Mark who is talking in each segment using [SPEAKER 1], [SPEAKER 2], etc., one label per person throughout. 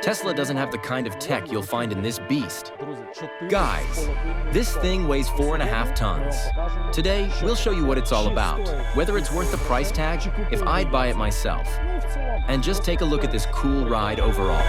[SPEAKER 1] Tesla doesn't have the kind of tech you'll find in this beast. Guys, this thing weighs 4.5 tons. Today, we'll show you what it's all about, whether it's worth the price tag, if I'd buy it myself. And just take a look at this cool ride overall.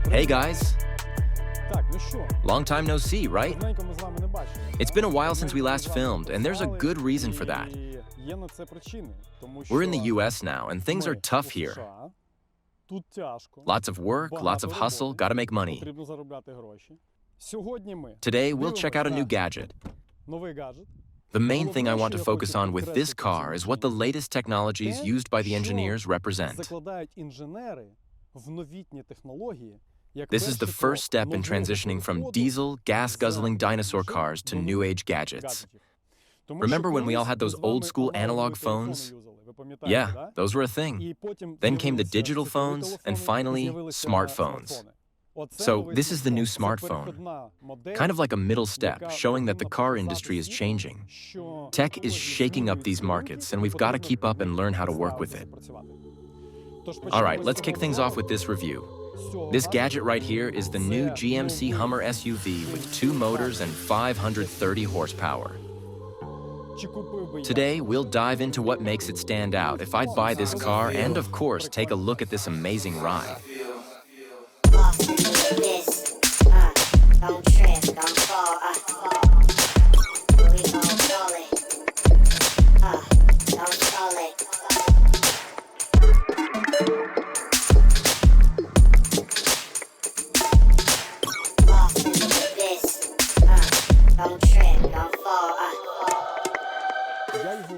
[SPEAKER 1] Hey guys! Long time no see, right? It's been a while since we last filmed, and there's a good reason for that. We're in the US now, and things are tough here. Lots of work, lots of hustle, gotta make money. Today, we'll check out a new gadget. The main thing I want to focus on with this car is what the latest technologies used by the engineers represent. This is the first step in transitioning from diesel, gas-guzzling dinosaur cars to new-age gadgets. Remember when we all had those old-school analog phones? Yeah, those were a thing. Then came the digital phones, and finally, smartphones. So this is the new smartphone. Kind of like a middle step, showing that the car industry is changing. Tech is shaking up these markets, and we've got to keep up and learn how to work with it. All right, let's kick things off with this review. This gadget right here is the new GMC Hummer SUV with 2 motors and 530 horsepower. Today, we'll dive into what makes it stand out if I'd buy this car and, of course, take a look at this amazing ride.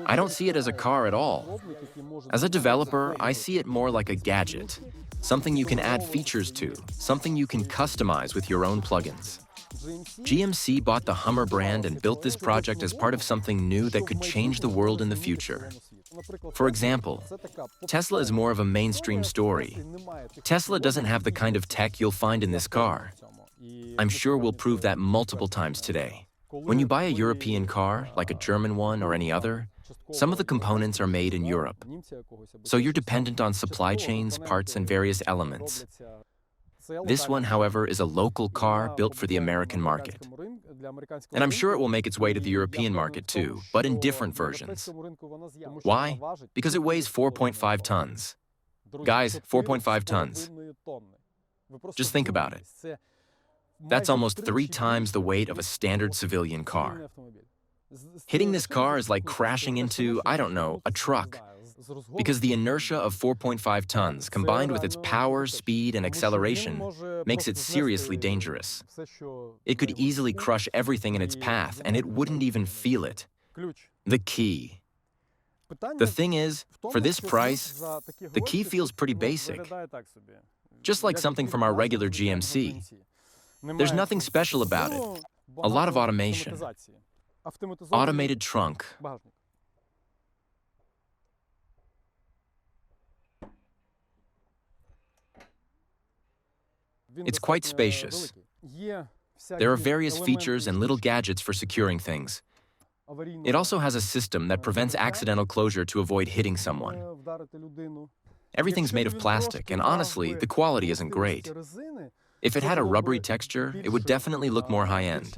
[SPEAKER 1] I don't see it as a car at all. As a developer, I see it more like a gadget, something you can add features to, something you can customize with your own plugins. GMC bought the Hummer brand and built this project as part of something new that could change the world in the future. For example, Tesla is more of a mainstream story. Tesla doesn't have the kind of tech you'll find in this car. I'm sure we'll prove that multiple times today. When you buy a European car, like a German one or any other, some of the components are made in Europe. So you're dependent on supply chains, parts, and various elements. This one, however, is a local car built for the American market. And I'm sure it will make its way to the European market too, but in different versions. Why? Because it weighs 4.5 tons. Guys, 4.5 tons. Just think about it. That's almost 3 times the weight of a standard civilian car. Hitting this car is like crashing into, I don't know, a truck. Because the inertia of 4.5 tons, combined with its power, speed, and acceleration, makes it seriously dangerous. It could easily crush everything in its path, and it wouldn't even feel it. The key. The thing is, for this price, the key feels pretty basic. Just like something from our regular GMC. There's nothing special about it. A lot of automation. Automated trunk. It's quite spacious. There are various features and little gadgets for securing things. It also has a system that prevents accidental closure to avoid hitting someone. Everything's made of plastic, and honestly, the quality isn't great. If it had a rubbery texture, it would definitely look more high-end.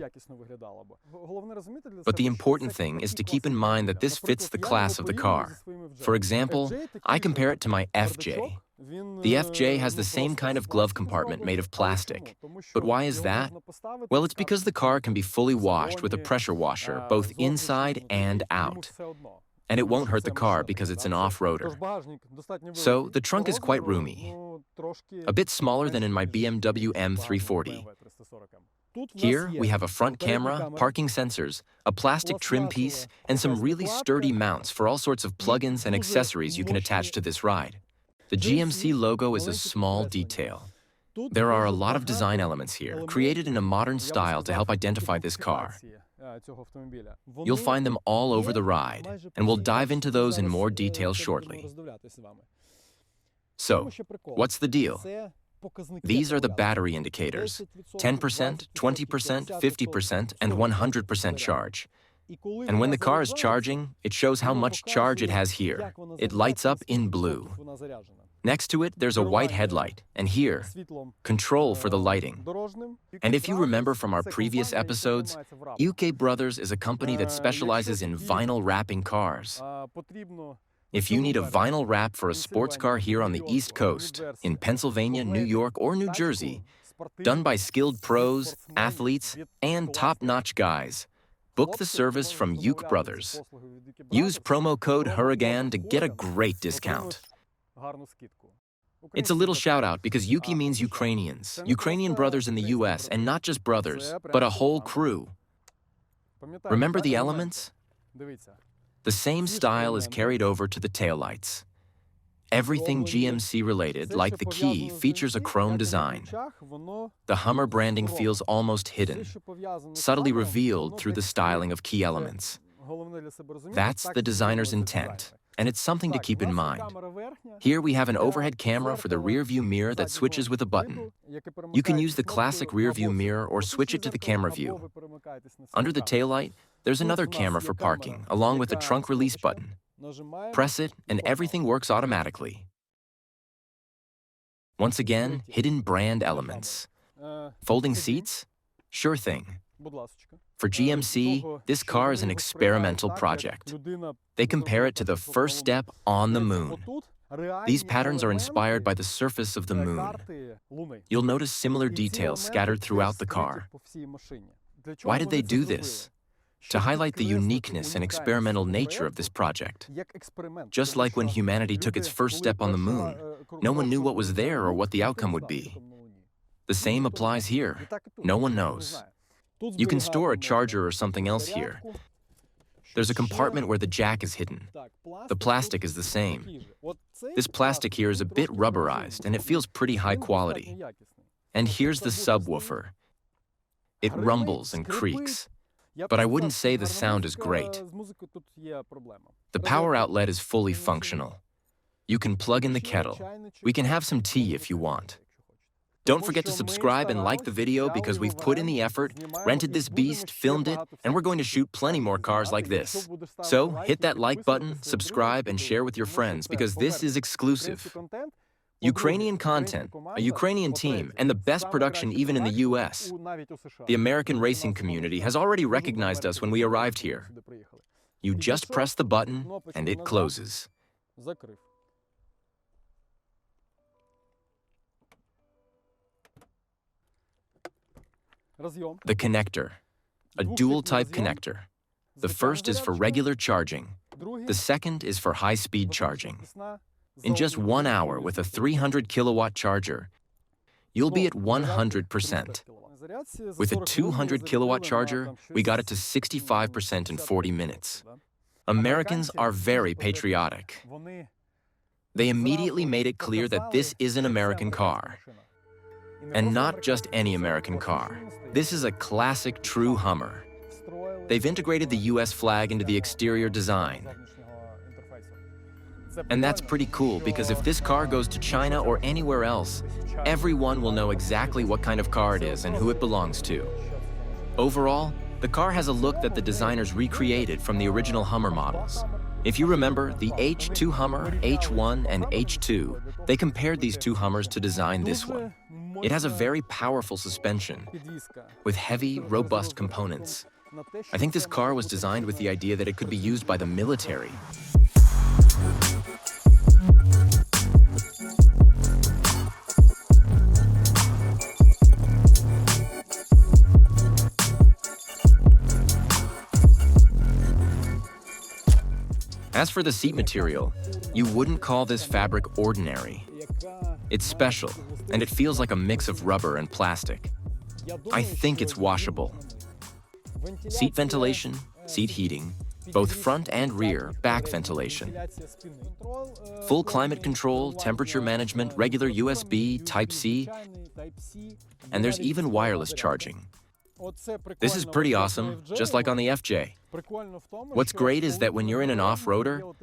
[SPEAKER 1] But the important thing is to keep in mind that this fits the class of the car. For example, I compare it to my FJ. The FJ has the same kind of glove compartment made of plastic. But why is that? Well, it's because the car can be fully washed with a pressure washer, both inside and out. And it won't hurt the car because it's an off-roader. So, the trunk is quite roomy. A bit smaller than in my BMW M340. Here, we have a front camera, parking sensors, a plastic trim piece, and some really sturdy mounts for all sorts of plugins and accessories you can attach to this ride. The GMC logo is a small detail. There are a lot of design elements here, created in a modern style to help identify this car. You'll find them all over the ride, and we'll dive into those in more detail shortly. So, what's the deal? These are the battery indicators: 10%, 20%, 50%, and 100% charge. And when the car is charging, it shows how much charge it has here. It lights up in blue. Next to it, there's a white headlight, and here, control for the lighting. And if you remember from our previous episodes, Ukie Brothers is a company that specializes in vinyl wrapping cars. If you need a vinyl wrap for a sports car here on the East Coast, in Pennsylvania, New York, or New Jersey, done by skilled pros, athletes, and top-notch guys, book the service from Ukie Brothers. Use promo code Huragan to get a great discount. It's a little shout-out because Ukie means Ukrainians, Ukrainian brothers in the US, and not just brothers, but a whole crew. Remember the elements? The same style is carried over to the taillights. Everything GMC related, like the key, features a chrome design. The Hummer branding feels almost hidden, subtly revealed through the styling of key elements. That's the designer's intent, and it's something to keep in mind. Here we have an overhead camera for the rear-view mirror that switches with a button. You can use the classic rear-view mirror or switch it to the camera view. Under the taillight, there's another camera for parking, along with a trunk release button. Press it, and everything works automatically. Once again, hidden brand elements. Folding seats? Sure thing. For GMC, this car is an experimental project. They compare it to the first step on the moon. These patterns are inspired by the surface of the moon. You'll notice similar details scattered throughout the car. Why did they do this? To highlight the uniqueness and experimental nature of this project. Just like when humanity took its first step on the moon, no one knew what was there or what the outcome would be. The same applies here. No one knows. You can store a charger or something else here. There's a compartment where the jack is hidden. The plastic is the same. This plastic here is a bit rubberized, and it feels pretty high quality. And here's the subwoofer. It rumbles and creaks. But I wouldn't say the sound is great. The power outlet is fully functional. You can plug in the kettle. We can have some tea if you want. Don't forget to subscribe and like the video because we've put in the effort, rented this beast, filmed it, and we're going to shoot plenty more cars like this. So hit that like button, subscribe, and share with your friends because this is exclusive. Ukrainian content, a Ukrainian team, and the best production even in the US. The American racing community has already recognized us when we arrived here. You just press the button and it closes. The connector, a dual-type connector. The first is for regular charging. The second is for high-speed charging. In just 1 hour with a 300-kilowatt charger, you'll be at 100%. With a 200-kilowatt charger, we got it to 65% in 40 minutes. Americans are very patriotic. They immediately made it clear that this is an American car. And not just any American car. This is a classic true Hummer. They've integrated the US flag into the exterior design. And that's pretty cool because if this car goes to China or anywhere else, everyone will know exactly what kind of car it is and who it belongs to. Overall, the car has a look that the designers recreated from the original Hummer models. If you remember, the H2 Hummer, H1, and H2, they compared these two Hummers to design this one. It has a very powerful suspension with heavy, robust components. I think this car was designed with the idea that it could be used by the military. As for the seat material, you wouldn't call this fabric ordinary. It's special, and it feels like a mix of rubber and plastic. I think it's washable. Seat ventilation, seat heating, both front and rear, back ventilation. Full climate control, temperature management, regular USB, Type-C, and there's even wireless charging. This is pretty awesome, just like on the FJ. What's great is that when you're in an off-roader,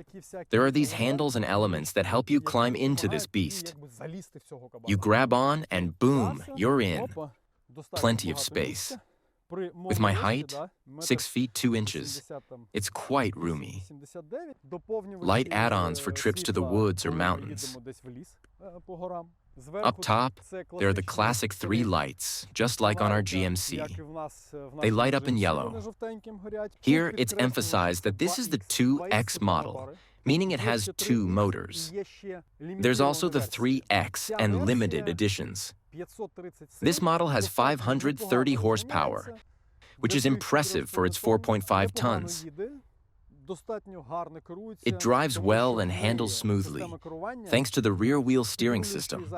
[SPEAKER 1] there are these handles and elements that help you climb into this beast. You grab on and boom, you're in. Plenty of space. With my height, 6 feet 2 inches, it's quite roomy. Light add-ons for trips to the woods or mountains. Up top, there are the classic 3 lights, just like on our GMC. They light up in yellow. Here, it's emphasized that this is the 2X model, meaning it has 2 motors. There's also the 3X and limited editions. This model has 530 horsepower, which is impressive for its 4.5 tons. It drives well and handles smoothly, thanks to the rear-wheel steering system.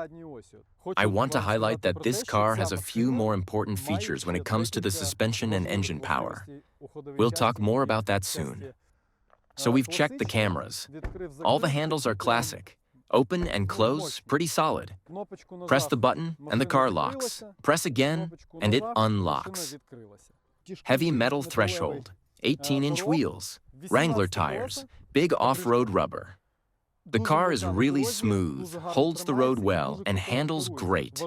[SPEAKER 1] I want to highlight that this car has a few more important features when it comes to the suspension and engine power. We'll talk more about that soon. So we've checked the cameras. All the handles are classic. Open and close, pretty solid. Press the button and the car locks. Press again and it unlocks. Heavy metal threshold, 18-inch wheels, Wrangler tires, big off-road rubber. The car is really smooth, holds the road well, and handles great.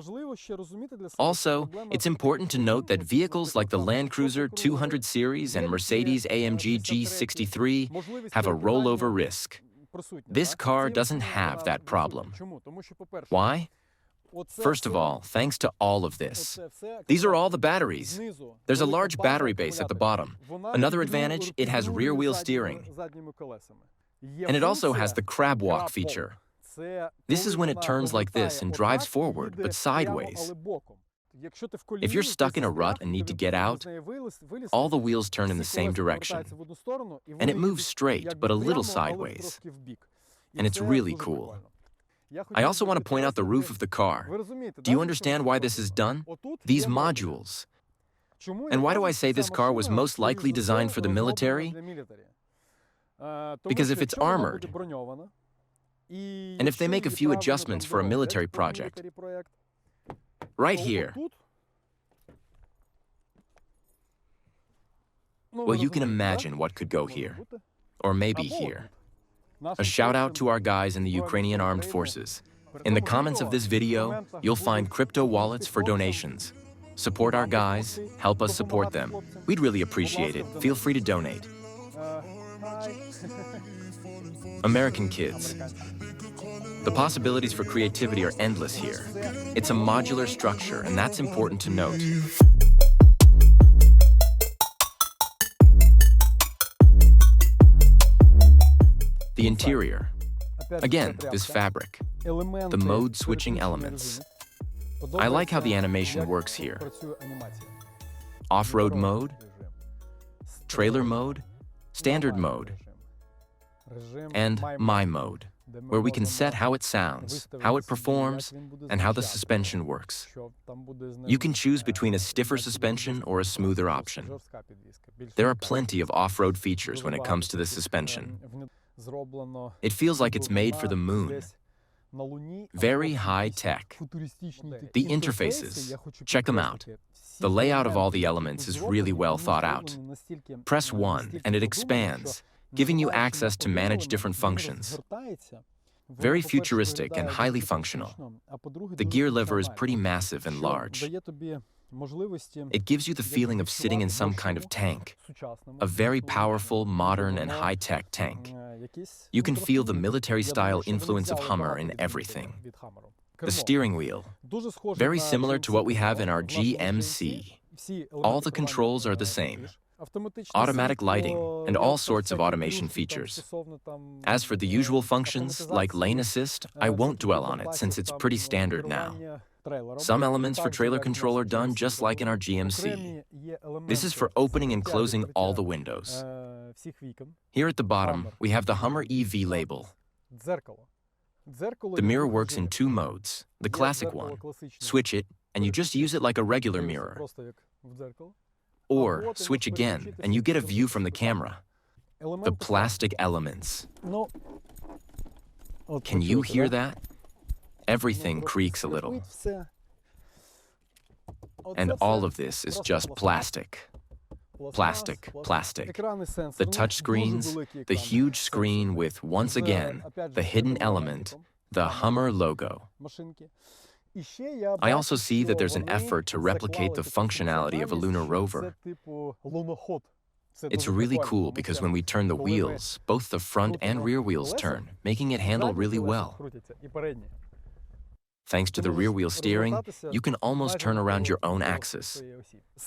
[SPEAKER 1] Also, it's important to note that vehicles like the Land Cruiser 200 Series and Mercedes-AMG G63 have a rollover risk. This car doesn't have that problem. Why? First of all, thanks to all of this. These are all the batteries. There's a large battery base at the bottom. Another advantage, it has rear-wheel steering. And it also has the Crabwalk feature. This is when it turns like this and drives forward, but sideways. If you're stuck in a rut and need to get out, all the wheels turn in the same direction. And it moves straight, but a little sideways. And it's really cool. I also want to point out the roof of the car. Do you understand why this is done? These modules. And why do I say this car was most likely designed for the military? Because if it's armored, and if they make a few adjustments for a military project, right here, well, you can imagine what could go here, or maybe here. A shout out to our guys in the Ukrainian Armed Forces. In the comments of this video, you'll find crypto wallets for donations. Support our guys, help us support them. We'd really appreciate it. Feel free to donate. American kids. The possibilities for creativity are endless here. It's a modular structure, and that's important to note. The interior. Again, this fabric. The mode switching elements. I like how the animation works here. Off-road mode, trailer mode, standard mode, and my mode, where we can set how it sounds, how it performs, and how the suspension works. You can choose between a stiffer suspension or a smoother option. There are plenty of off-road features when it comes to the suspension. It feels like it's made for the moon. Very high-tech. The interfaces, check them out. The layout of all the elements is really well thought out. Press 1 and it expands, giving you access to manage different functions. Very futuristic and highly functional. The gear lever is pretty massive and large. It gives you the feeling of sitting in some kind of tank, a very powerful, modern, and high-tech tank. You can feel the military-style influence of Hummer in everything. The steering wheel, very similar to what we have in our GMC. All the controls are the same. Automatic lighting, and all sorts of automation features. As for the usual functions, like lane assist, I won't dwell on it since it's pretty standard now. Some elements for trailer control are done just like in our GMC. This is for opening and closing all the windows. Here at the bottom, we have the Hummer EV label. The mirror works in 2 modes. The classic one, switch it, and you just use it like a regular mirror. Or switch again, and you get a view from the camera. The plastic elements. Can you hear that? Everything creaks a little. And all of this is just plastic. Plastic, plastic. The touchscreens, the huge screen with, once again, the hidden element, the Hummer logo. I also see that there's an effort to replicate the functionality of a lunar rover. It's really cool because when we turn the wheels, both the front and rear wheels turn, making it handle really well. Thanks to the rear wheel steering, you can almost turn around your own axis.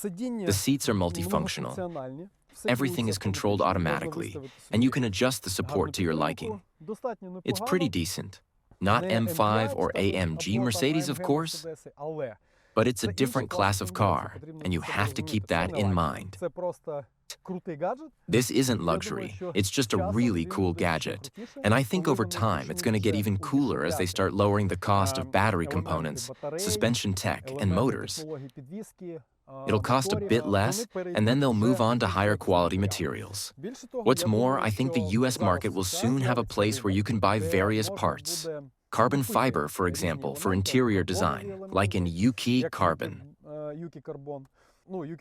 [SPEAKER 1] The seats are multifunctional. Everything is controlled automatically, and you can adjust the support to your liking. It's pretty decent. Not M5 or AMG Mercedes, of course, but it's a different class of car, and you have to keep that in mind. This isn't luxury, it's just a really cool gadget, and I think over time it's going to get even cooler as they start lowering the cost of battery components, suspension tech, and motors. It'll cost a bit less, and then they'll move on to higher quality materials. What's more, I think the US market will soon have a place where you can buy various parts. Carbon fiber, for example, for interior design, like in Ukie Carbon.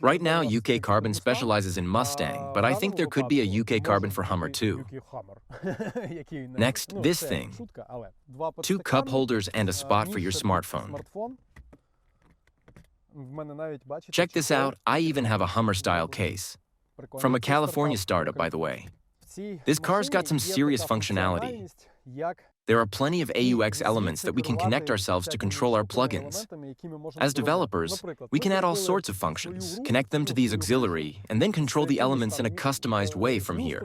[SPEAKER 1] Right now, Ukie Carbon specializes in Mustang, but I think there could be a Ukie Carbon for Hummer too. Next, this thing. 2 cup holders and a spot for your smartphone. Check this out, I even have a Hummer-style case. From a California startup, by the way. This car's got some serious functionality. There are plenty of AUX elements that we can connect ourselves to control our plugins. As developers, we can add all sorts of functions, connect them to these auxiliary, and then control the elements in a customized way from here.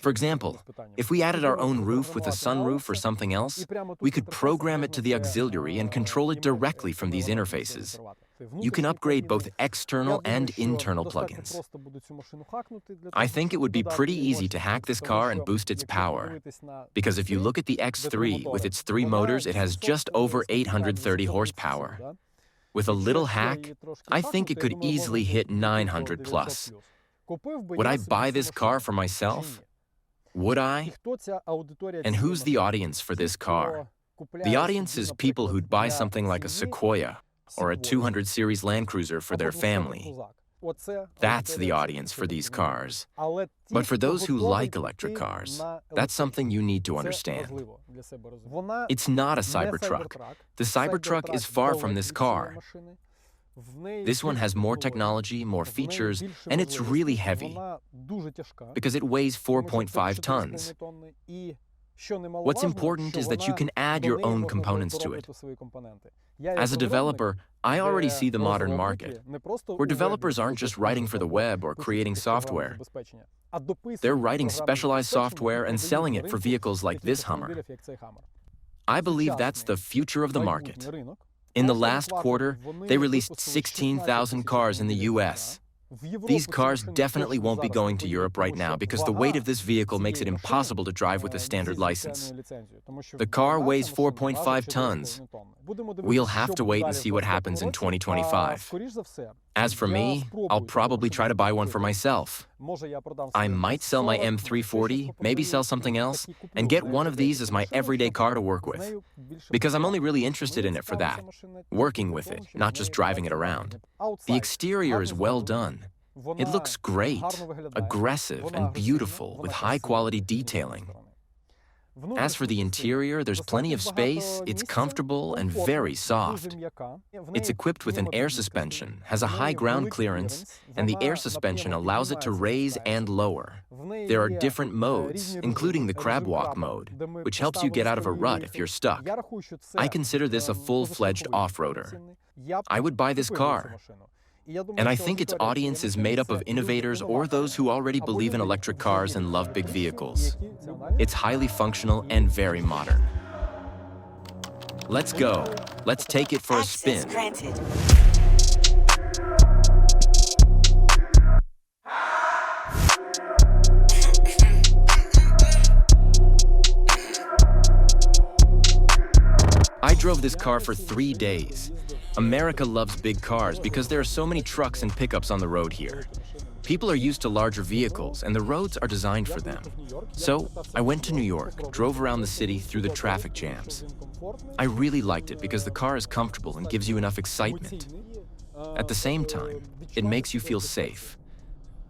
[SPEAKER 1] For example, if we added our own roof with a sunroof or something else, we could program it to the auxiliary and control it directly from these interfaces. You can upgrade both external and internal plugins. I think it would be pretty easy to hack this car and boost its power, because if you look at the X3 with its 3 motors, it has just over 830 horsepower. With a little hack, I think it could easily hit 900 plus. Would I buy this car for myself? Would I? And who's the audience for this car? The audience is people who'd buy something like a Sequoia or a 200 series Land Cruiser for their family. That's the audience for these cars. But for those who like electric cars, that's something you need to understand. It's not a Cybertruck. The Cybertruck is far from this car. This one has more technology, more features, and it's really heavy because it weighs 4.5 tons. What's important is that you can add your own components to it. As a developer, I already see the modern market, where developers aren't just writing for the web or creating software. They're writing specialized software and selling it for vehicles like this Hummer. I believe that's the future of the market. In the last quarter, they released 16,000 cars in the US. These cars definitely won't be going to Europe right now because the weight of this vehicle makes it impossible to drive with a standard license. The car weighs 4.5 tons. We'll have to wait and see what happens in 2025. As for me, I'll probably try to buy one for myself. I might sell my M340, maybe sell something else, and get one of these as my everyday car to work with. Because I'm only really interested in it for that, working with it, not just driving it around. The exterior is well done. It looks great, aggressive and beautiful with high-quality detailing. As for the interior, there's plenty of space, it's comfortable and very soft. It's equipped with an air suspension, has a high ground clearance, and the air suspension allows it to raise and lower. There are different modes, including the Crabwalk Mode, which helps you get out of a rut if you're stuck. I consider this a full-fledged off-roader. I would buy this car. And I think its audience is made up of innovators or those who already believe in electric cars and love big vehicles. It's highly functional and very modern. Let's go. Let's take it for a spin. I drove this car for 3 days. America loves big cars because there are so many trucks and pickups on the road here. People are used to larger vehicles, and the roads are designed for them. So, I went to New York, drove around the city through the traffic jams. I really liked it because the car is comfortable and gives you enough excitement. At the same time, it makes you feel safe.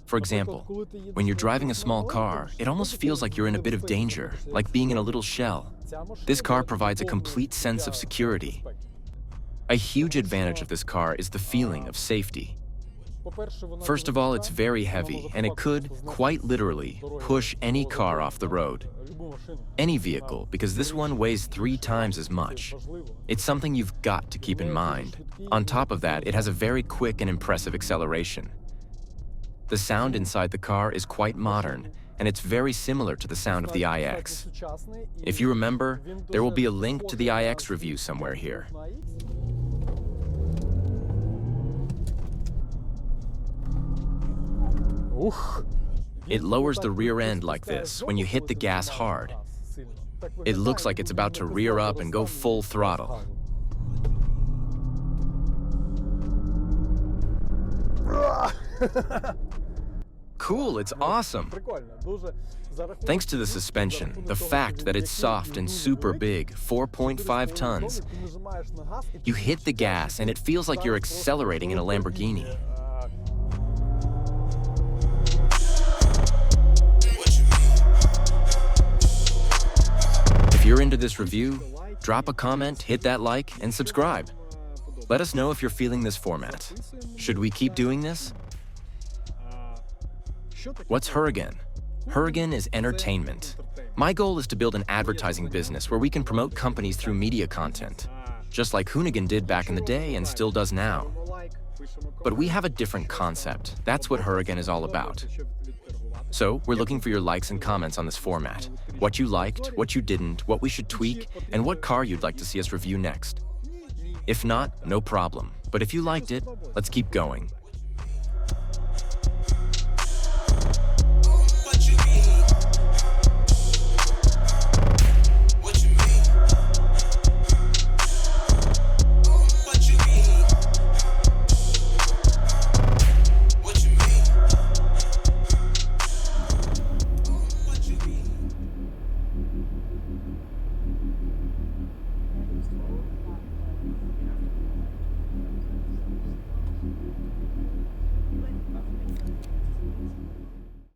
[SPEAKER 1] For example, when you're driving a small car, it almost feels like you're in a bit of danger, like being in a little shell. This car provides a complete sense of security. A huge advantage of this car is the feeling of safety. First of all, it's very heavy, and it could, quite literally, push any car off the road. Any vehicle, because this one weighs 3 times as much. It's something you've got to keep in mind. On top of that, it has a very quick and impressive acceleration. The sound inside the car is quite modern, and it's very similar to the sound of the iX. If you remember, there will be a link to the iX review somewhere here. It lowers the rear end like this when you hit the gas hard. It looks like it's about to rear up and go full throttle. Cool, it's awesome. Thanks to the suspension, the fact that it's soft and super big, 4.5 tons, you hit the gas and it feels like you're accelerating in a Lamborghini. If you're into this review, drop a comment, hit that like, and subscribe. Let us know if you're feeling this format. Should we keep doing this? What's Huragan? Huragan is entertainment. My goal is to build an advertising business where we can promote companies through media content, just like Huragan did back in the day and still does now. But we have a different concept. That's what Huragan is all about. So, we're looking for your likes and comments on this format. What you liked, what you didn't, what we should tweak, and what car you'd like to see us review next. If not, no problem. But if you liked it, let's keep going.